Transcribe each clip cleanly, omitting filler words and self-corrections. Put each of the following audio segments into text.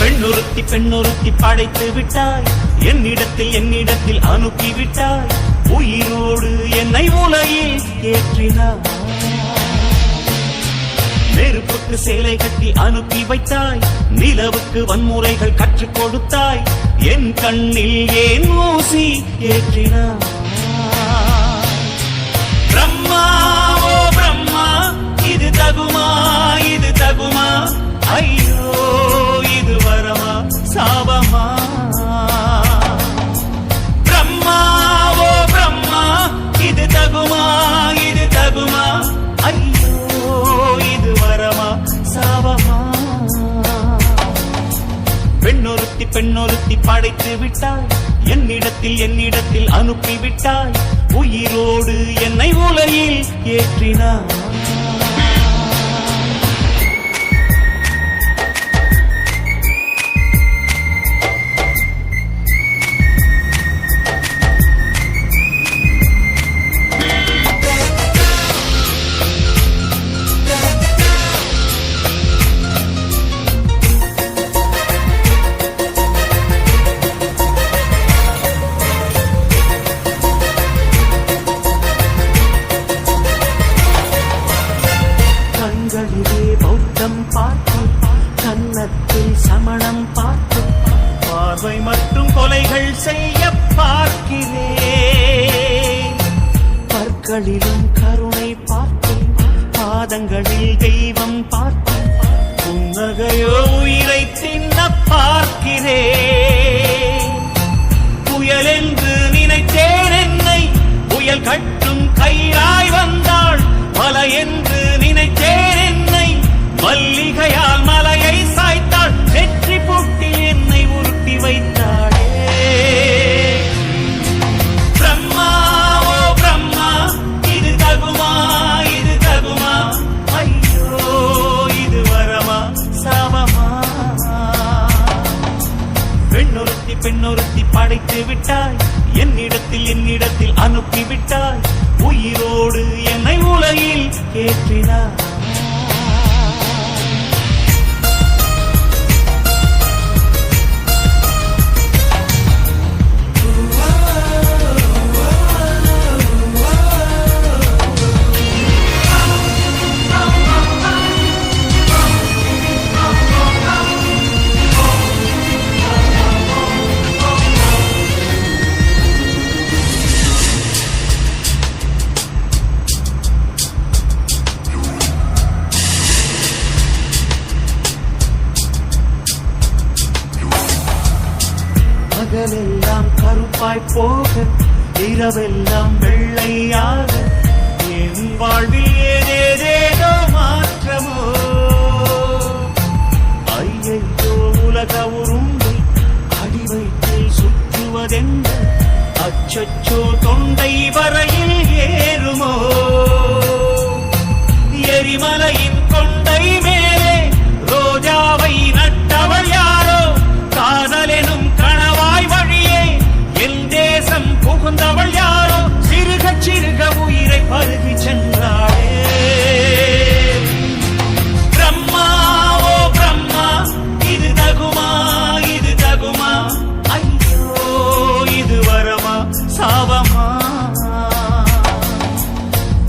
பெண்ணொருத்தி பெண்ணொருத்தி படைத்து விட்டாய், என்னிடத்தில் அனுப்பிவிட்டாய், உயிரோடு என்னை உலகில் ஏற்றினாய். நெருப்புக்கு சேலை கட்டி அனுப்பி வைத்தாய், நிலவுக்கு வன்முறைகள் கற்றுக் கொடுத்தாய், என் கண்ணில் ஏன் ஊசி ஏற்றினாய். பிரம்மா ஓ பிரம்மா, இது தகுமா இது தகுமா, ஐயோ இது வரமா சாபமா. பிரம்மா ஓ பிரம்மா, இது தகுமா இது தகுமா, ஐயோ இது வரமா சாபமா. பெண்ணொருத்தி பெண்ணொருத்தி படைத்து விட்டாய், என்னிடத்தில் அனுப்பிவிட்டாய், உயிரோடு என்னை உலகில் ஏற்றினாய். கன்னத்தில் சமணம் பார்க்கும், பார்வை மற்றும் கொலைகள் செய்ய பார்க்கிறேன். பற்களிலும் கருணை பார்க்கும், பாதங்களில் தெய்வம் பார்க்கும், புன்னகையோ உயிரை தின்ன பார்க்கிறேன். புயல் என்று நினைத்தேன் என்னை, புயல் கட்டும் கயிறாய் வந்தாள். மலை என்று நினைத்தேன் என்னை, மல்லிகையால் மலையை சாய்த்தாள். நெற்றி பொட்டில் என்னை உருட்டி வைத்தாளே. பிரம்மா ஓ பிரம்மா, இது தகுமா இது தகுமா, ஐயோ இது வரமா சாபமா. பெண்ணொருத்தி பெண்ணொருத்தி படைத்து விட்டாய், என்னிடத்தில் அனுப்பிவிட்டாய், உயிரோடு என்னை உலகில் ஏற்றினாய். பகலெல்லாம் கருப்பாய் போக, இரவெல்லாம் வெள்ளையாக, என் வாழ்வில் ஏதேதேதோ மாற்றமோ. ஐயையோ உலக உருண்டை அடிவயிற்றில் சுற்றுவதென்ற, அச்சச்சோ தொண்டை வரையில் ஏறுமோ. எரிமலையின் கொண்டை மேலே ரோஜாவை நட்டவள் யாரோ, காதலெனும் கணவாய் வழியே என் தேசம் புகுந்தவள் யாரோ, சிறுக சிறுக உயிரை பருகி சென்றாளே. பிரம்மா ஓ பிரம்மா, இது தகுமா இது தகுமா, ஐயோ இது வரமா சாபமா.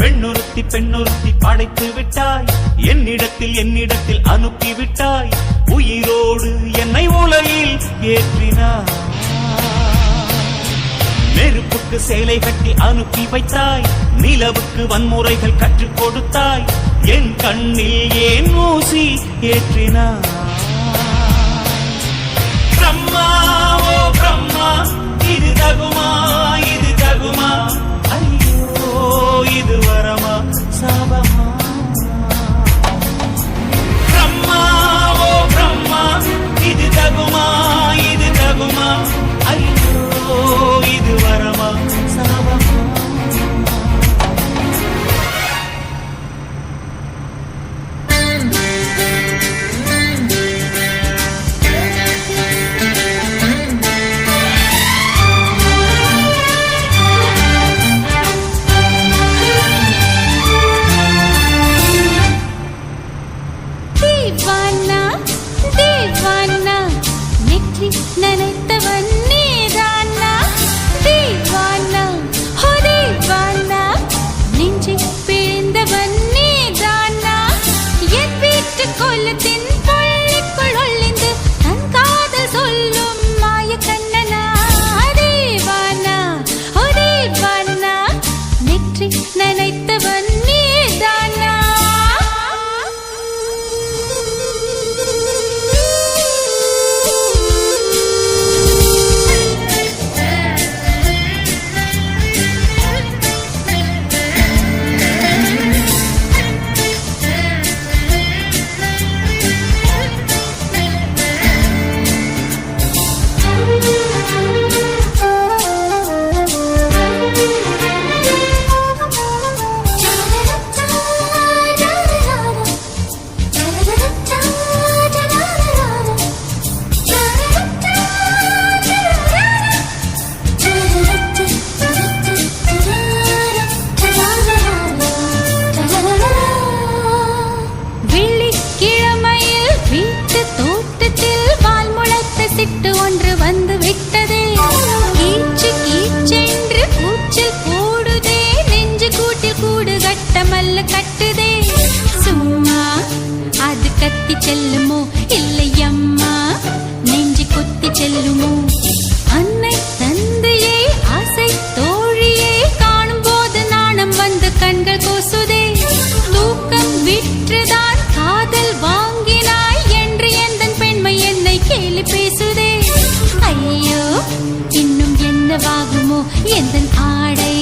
பெண்ணொருத்தி பெண்ணொருத்தி படைத்து விட்டாய், என்னிடத்தில் அனுப்பிவிட்டாய், உயிரோடு என்னை உலகில் ஏற்றினாய். நெருப்புக்கு சேலை கட்டி அனுப்பி வைத்தாய், நிலவுக்கு வன்முறைகள் கற்றுக் கொடுத்தாய், என் கண்ணில் ஏன் ஊசி ஏற்றினாய். பிரம்மா ஓ பிரம்மா, இது தகுமா இது தகுமா, ஐயோ இது வரமா சாபமா. பிரம்மா ஓ பிரம்மா, இது தகுமா இது தகுமா, ஐயோ இது வரமா சாபமா. கட்டுதே சும்மா அது கத்தி செல்லுமோ இல்லையம்மா நெஞ்சு கொத்தி செல்லுமோ அன்னை தந்தையே ஆசை தோழியே காணும் போது நாணம் வந்து கண்கள் கூசுதே தூக்கம் விற்றுதான் காதல் வாங்கினாய் என்று எந்தன் பெண்மை என்னை கேலி பேசுதே ஐயோ இன்னும் என்னவாகுமோ எந்தன் ஆடை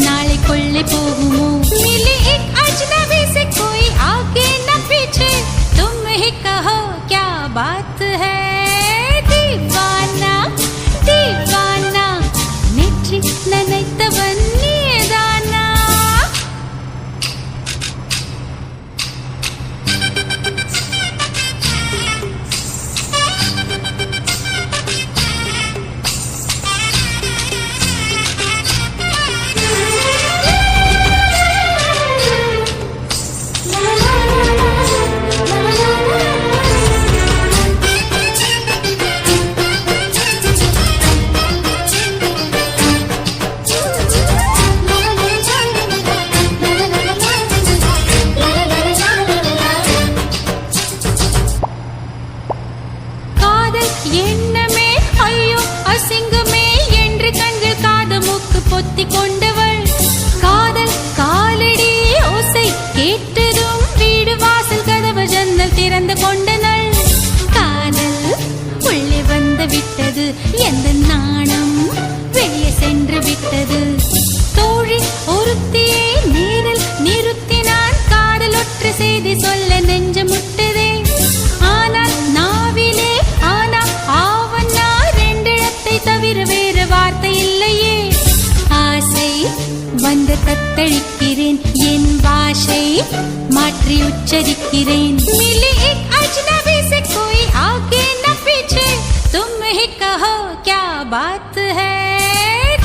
நாளை கொள்ளை போகுமோ मिली एक अजनबी से कोई आगे न पीछे तुम ही कहो क्या बात है दीवाना दीवाना नेற்றி நினைத்தவன் நீதானா எண்ணமே ஐயோ அசிங்கமே என்று கண்கள் காது மூக்கு பொத்தி கொண்டவள் காதல் காலடி ஓசை கேட்டதும் வீடு வாசல் கதவு ஜன்னல் திறந்து கொண்டனள் காதல் உள்ளே வந்து விட்டது எந்த நாணம் வெளியே சென்று விட்டது தோழி ஒருத்தியே நேரில் நிறுத்தினான் காதல் ஒற்று செய்தி சொல்ல நெஞ்சு முட்டுதே ஆனால் நாவிலே ஆனா ஆவன்னா ரெண்டிடத்தை தவிர வேறு வார்த்தை இல்லையே ஆசை வந்து தத்தளிக்கிறேன் என் பாஷை மாற்றி உச்சரிக்கிறேன் मिली एक अजनबी से कोई आगे न पीछे तुम ही कहो क्या बात है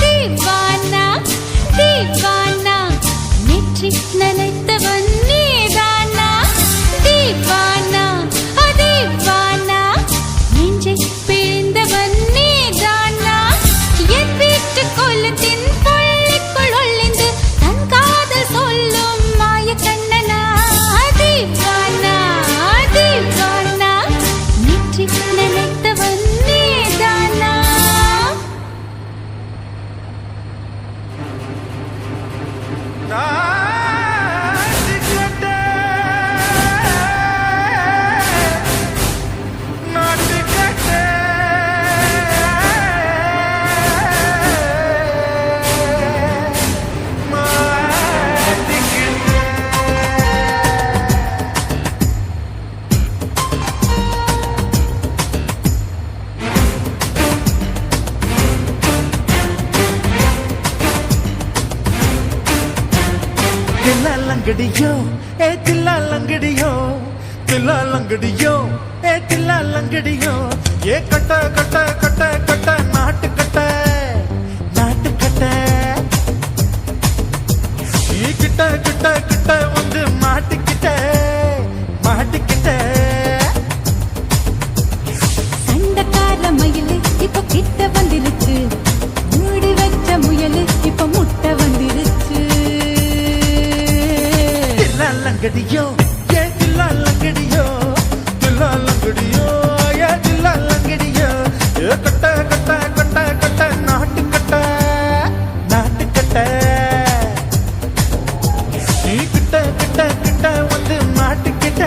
दीवाना दीवाना नेற்றி நினைத்தவன் நீதானா दीवाना दीवाना நெஞ்சை பிழிந்தவன் நீதானா என் வீட்டு கொல்லத்தின் பள்ளிக்குள் ஒளிந்து தன் காதல் சொல்லும் மாய கண்ணனா दीवाना दीवाना நெற்றி நினைத்தவன் நீதானா தில்லா லங்கடியோ ஏ தில்லா லங்கடியோ தில்லா லங்கடியோ ஏ தில்லா லங்கடியோ ஏ கட்ட கட்ட கட்ட கட்ட நாட்டு கட்ட நாட்டு கட்ட நீ கிட்ட கிட்ட கிட்ட வந்து மாட்டிக்கிட்ட மாட்டிக்கிட்ட சண்டக்கார மயிலு இப்ப கிட்ட வந்துருச்சு மூடி வச்ச முயலு இப்ப முட்டை வந்துருச்சு லங்கடியோ ஏ தில்லா லங்கடியோ தில்லா லங்கடியோ ஏ தில்லா லங்கடியோ ஏ கட்ட கட்ட கட்ட கட்ட நாட்டு கட்ட நாட்டு கட்ட நீ கிட்ட கிட்ட கிட்ட வந்து மாட்டிக்கிட்ட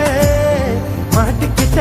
மாட்டிக்கிட்ட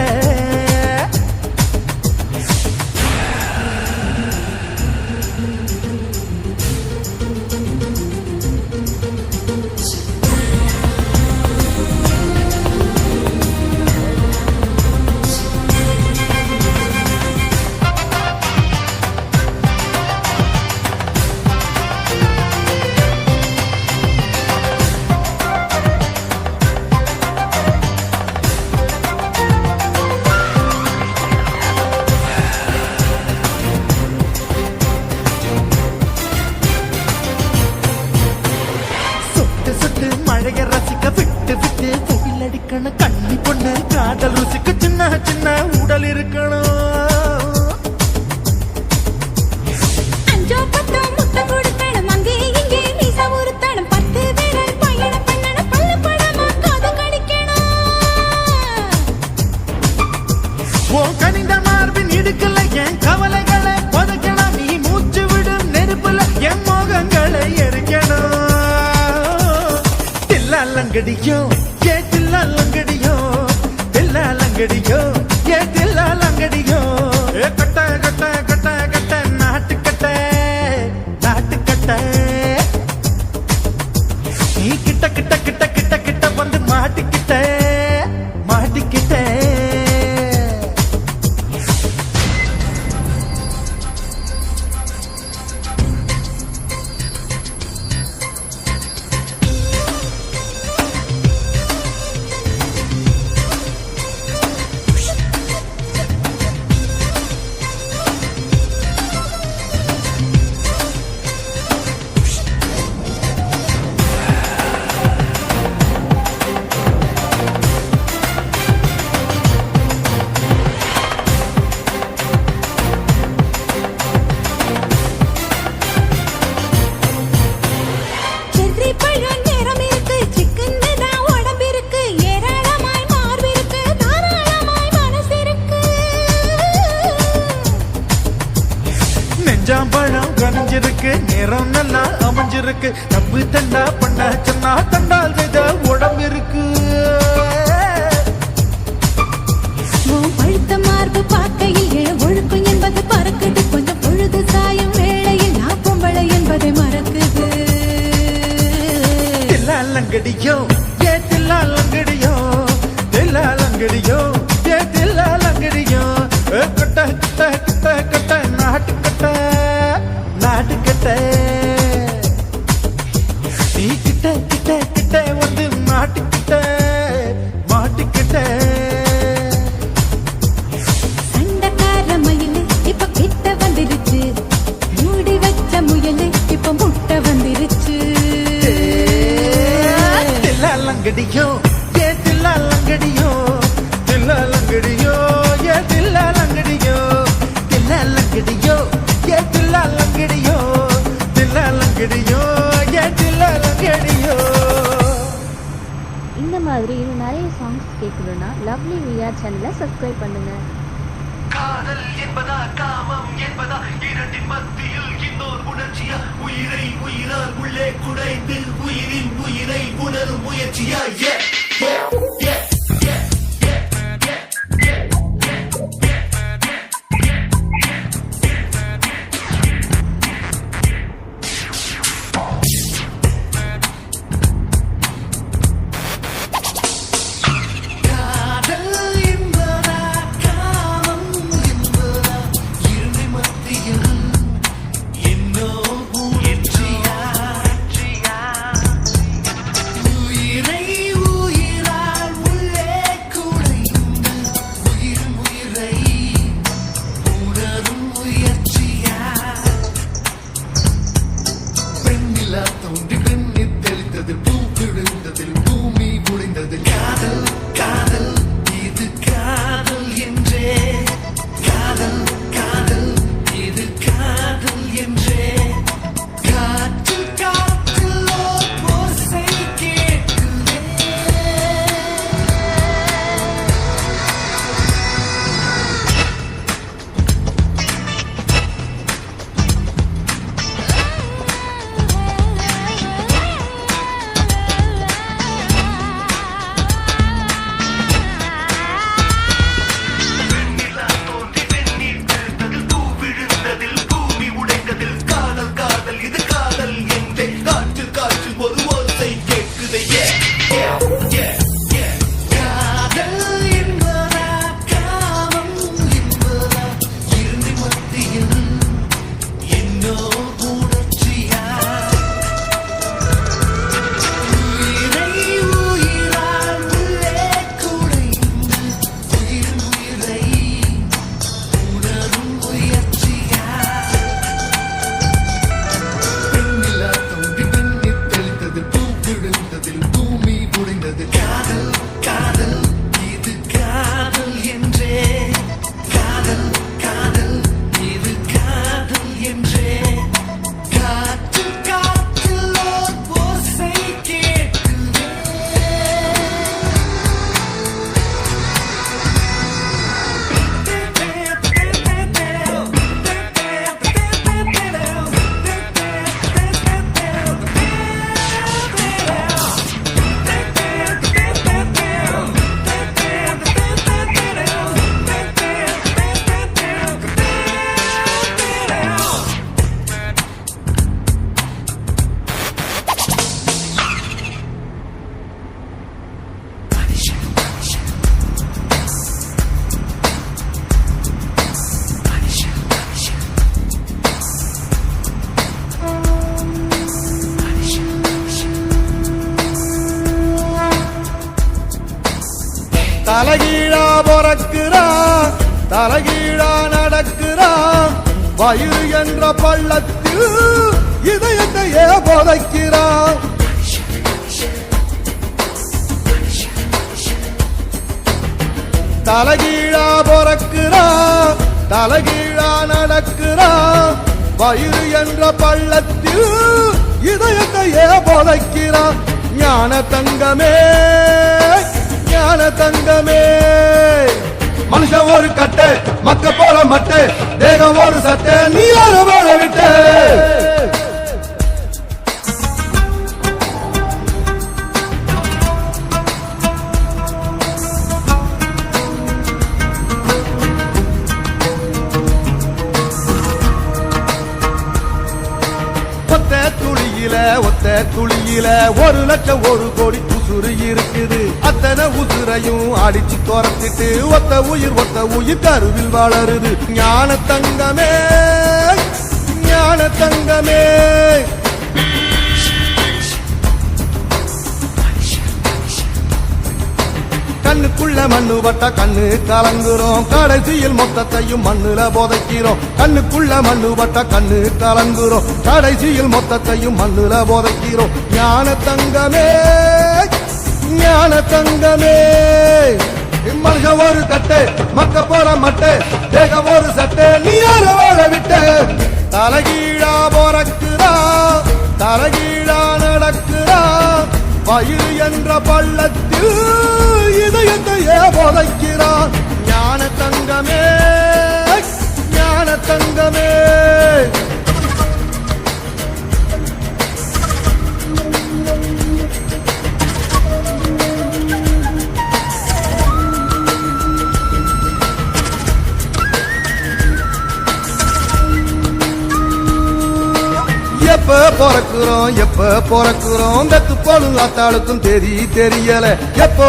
லங்கடியோ ஏ தில்லா லங்கடியோ தில்லா லங்கடியோ ஏ தில்லா லங்கடியோ ஏ கட்ட கட்ட கட்ட கட்ட நாட்டு கட்ட நாட்டு கட்ட நீ கிட்ட கிட்ட கிட்ட கிட்ட கிட்ட வந்து மாட்டிக்கிட்ட மாட்டிக்கிட்ட செர்ரி பழம் நிறம் இருக்கு, சிக்கன்னு தான் உடம்பிருக்கு, ஏராளமாய் மார்பிருக்கு, தாராளமாய் மனசிருக்கு. நெஞ்சாம்பழம் கனிஞ்சிருக்கு நிறம் நல்லா அமைஞ்சிருக்கு தப்பு தண்டா பண்ண சொன்னா தண்டால் செய்த உடம்பு இருக்கு உன் பழுத்த மார்பு பார்க்கையில் என் ஒழுக்கம் என்பது பறக்குது, கொஞ்சம் பொழுது சாயும் வேளையில் நான் பொம்பளை என்பதை மறக்குது. தில்லா லங்கடியோ ஏ தில்லா லங்கடியோ தில்லா லங்கடியோ ஏ தில்லா லங்கடியோ ஏ கட்ட கட்ட கட்ட கட்ட நாட்டு கட்ட நாட்டு கட்ட நீ கிட்ட கிட்ட கிட்ட வந்து மாட்டிக்கிட்ட மாட்டிக்கிட்ட சண்டைக்கார மயிலு இப்ப கிட்ட வந்துருச்சு, மூடி வச்ச முயலு இப்ப முட்டை வந்துருச்சு. தில்லா லங்கடியோ ஏ தில்லா லங்கடியோ தில்லா லங்கடியோ ஏ தில்லா லங்கடியோ தில்லா லங்கடியோ ஏ தில்லா லங்கடியோ தில்லா லங்கடியோ ஏ தில்லா லங்கடியோ இந்த மாதிரி இன்னும் நிறைய சாங்ஸ் கேட்கணும்னா லவ்லி விஆர் சேனலை சப்ஸ்கிரைப் பண்ணுங்க. காதல் என்பதா காமம் என்பதா இரண்டின் மத்தியில் இன்னொரு உணர்ச்சியா உயிரை உயிரால் உள்ளே குடைந்து உயிரின் உயிரை உணரும் முயற்சியா காதல் என்பதா காமம் என்பதா இரண்டின் மத்தியில் இன்னொரு உணர்ச்சியா உயிரை தலைகீழா பொறக்கிறான் தலைகீழா நடக்கிறான் வயிறு என்ற பள்ளத்தில் இதயத்தையே புதைக்கிறான் தலைகீழா பொறக்கிறான் தலைகீழா நடக்கிறான் வயிறு என்ற பள்ளத்தில் இதயத்தையே புதைக்கிறான் ஞான தங்கமே ஞான தங்கமே மனுஷன் ஒரு கட்டு மக்க போல மட்டு தேகம் ஒரு சட்டை நீ ஒரு போல விட்டு ஒத்த துளியில 1 லட்சம் 1 கோடி உசுறு இருக்குது அத்தனை உசுரையும் அடிச்சு துரத்திட்டு ஒத்த உயிர் கருவில் வளருது ஞான தங்கமே ஞான தங்கமே கண்ணுக்குள்ள மண்ணு பட்டா கண்ணு கலங்குறோம் கடைசியில் மொத்தத்தையும் மண்ணுல புதைக்கிறோம் கண்ணுக்குள்ள மண்ணு பட்டா கண்ணு கலங்குறோம் கடைசியில் மொத்தத்தையும் மண்ணுல புதைக்கிறோம் ஞான தங்கமே ஞான தங்கமே மனுஷன் ஒரு கட்டு மக்க போற மட்டு தேகம் ஒரு சட்டை நீ யார வாழ விட்டு தலைகீழா பொறக்குறா தலைகீழா நடக்குறா வயிறு என்ற பள்ளத்தில் இதயத்தையே புதைக்கிறான் ஞான தங்கமே ஞான தங்கமே எப்ப பிறக்குறோம் தத்து போலும் அத்தாளுக்கும் தெரியல எப்போ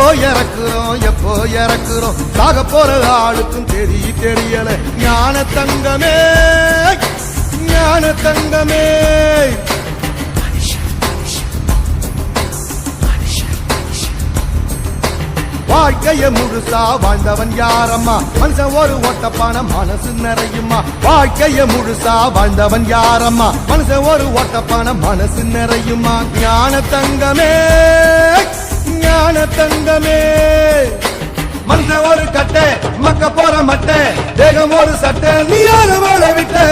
இறக்குறோம் சாக போற ஆளுக்கும் தெரியல ஞான தங்கமே ஞான தங்கமே வாழ்க்கைய முழுசா வாழ்ந்தவன் யாரம்மா மனுஷன் ஒரு ஓட்டப்பான மனசு நிறையுமா வாழ்க்கைய முழுசா வாழ்ந்தவன் யாரம்மா மனுஷன் ஒரு ஓட்டப்பான மனசு நிறையுமா ஞான தங்கமே ஞான தங்கமே மனுஷன் ஒரு கட்டை மக்க போற மட்டை தேகம் ஒரு சட்டை நீ யாரு வாழ விட்டு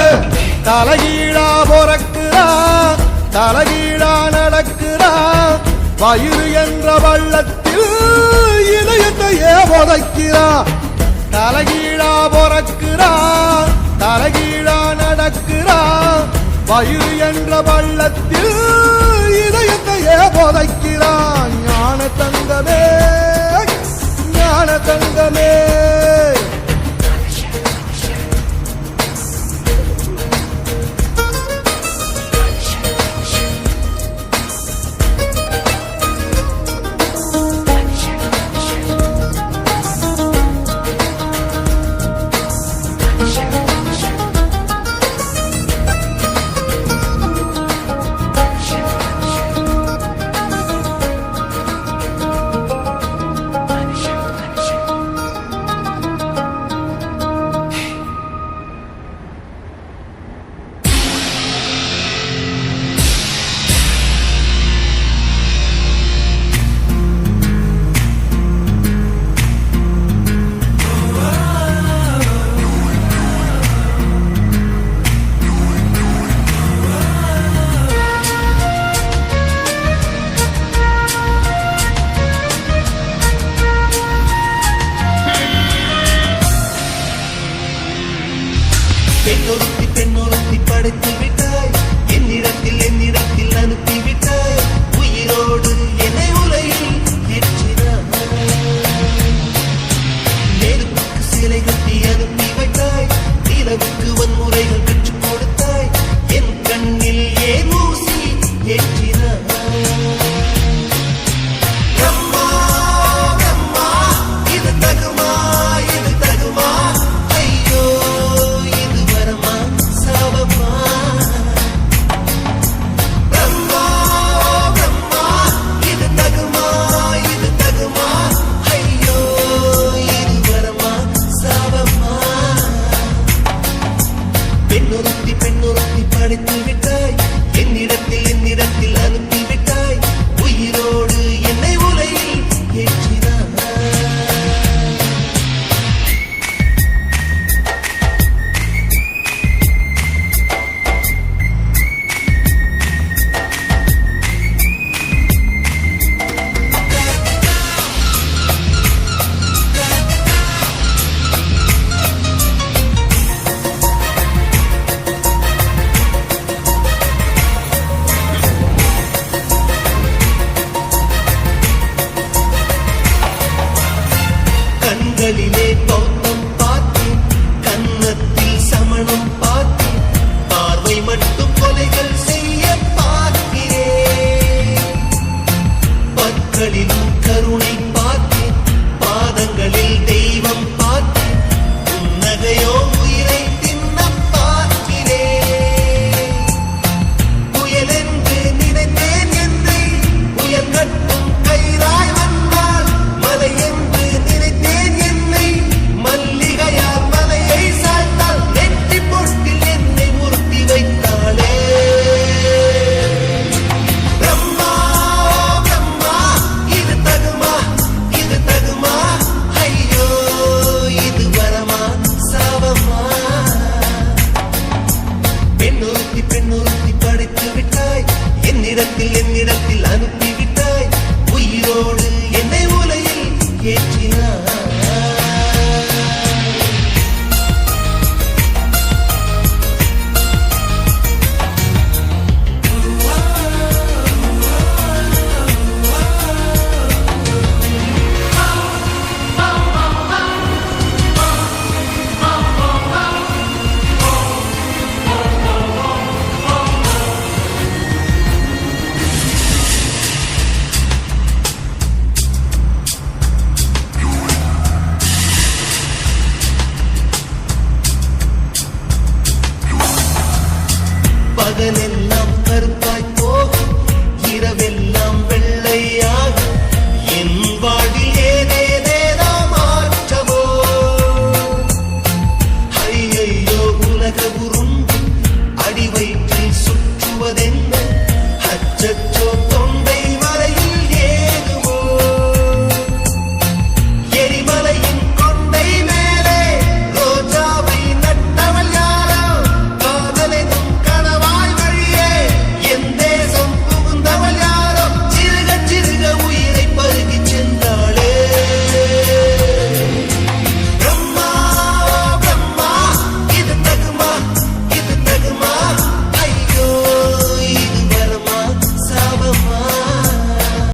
தலைகீழா பொறக்குறா தலைகீழா நடக்குறா வயிறு என்ற வள்ளத்தில் இதயத்தையே புதைக்கிறா தலைகீழா பொறக்குறா தலைகீழா நடக்குறா வயிறு என்ற வள்ளத்தில்